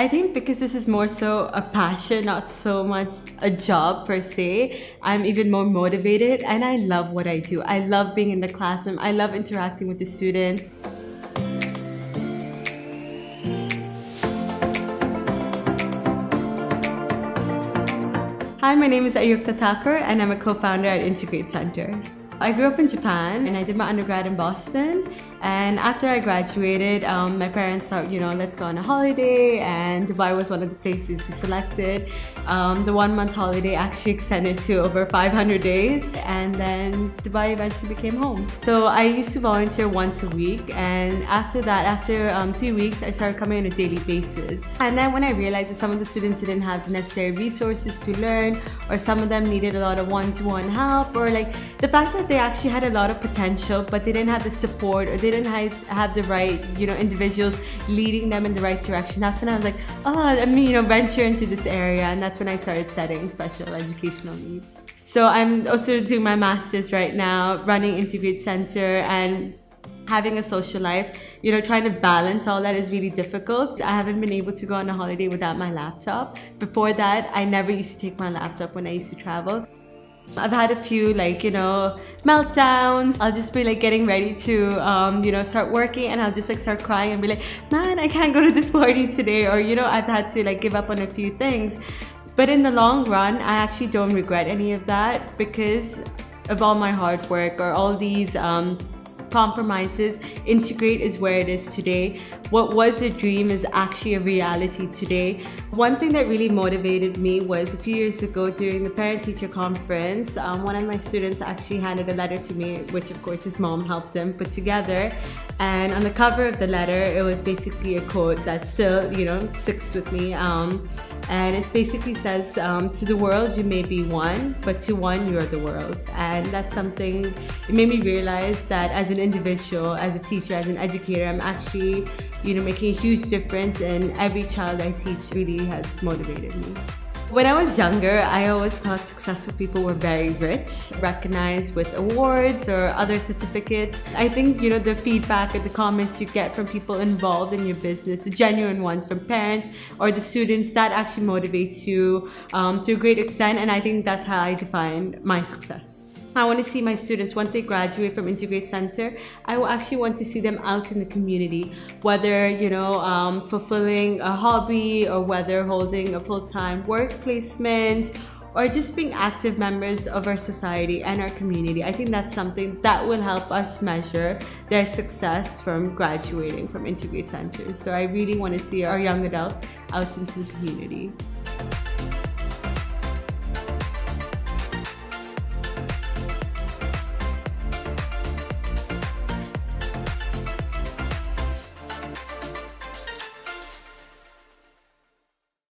I think because this is more so a passion, not so much a job per se, I'm even more motivated and I love what I do. I love being in the classroom. I love interacting with the students. Hi, my name is Ayukta Thakur and I'm a co-founder at Integreat Center. I grew up in Japan and I did my undergrad in Boston. And after I graduated, my parents thought, let's go on a holiday, and Dubai was one of the places we selected. The 1 month holiday actually extended to over 500 days, and then Dubai eventually became home. So I used to volunteer once a week, and after that, after 3 weeks, I started coming on a daily basis. And then when I realized that some of the students didn't have the necessary resources to learn, or some of them needed a lot of one-to-one help, or like the fact that they actually had a lot of potential, but they didn't have the support, or they didn't have the right, individuals leading them in the right direction. That's when I was like, let me, venture into this area. And that's when I started studying special educational needs. So I'm also doing my master's right now, running Integreat Center, and having a social life, trying to balance all that is really difficult. I haven't been able to go on a holiday without my laptop. Before that, I never used to take my laptop when I used to travel. I've had a few meltdowns. I'll just be getting ready to start working, and I'll just start crying and be like, man, I can't go to this party today, or I've had to give up on a few things. But in the long run, I actually don't regret any of that because of all my hard work or all these compromises. Integreat is where it is today. What was a dream is actually a reality today. One thing that really motivated me was a few years ago during the parent-teacher conference, one of my students actually handed a letter to me, which of course his mom helped him put together. And on the cover of the letter, it was basically a quote that still, sticks with me. And it basically says, to the world you may be one, but to one you are the world. And that's something, it made me realize that as an individual, as a teacher, as an educator, I'm actually, making a huge difference, and every child I teach really has motivated me. When I was younger, I always thought successful people were very rich, recognized with awards or other certificates. I think, the feedback or the comments you get from people involved in your business, the genuine ones from parents or the students, that actually motivates you to a great extent. And I think that's how I define my success. I want to see my students, once they graduate from Integreat Center, I actually want to see them out in the community, whether, fulfilling a hobby or whether holding a full-time work placement or just being active members of our society and our community. I think that's something that will help us measure their success from graduating from Integreat Center. So I really want to see our young adults out into the community.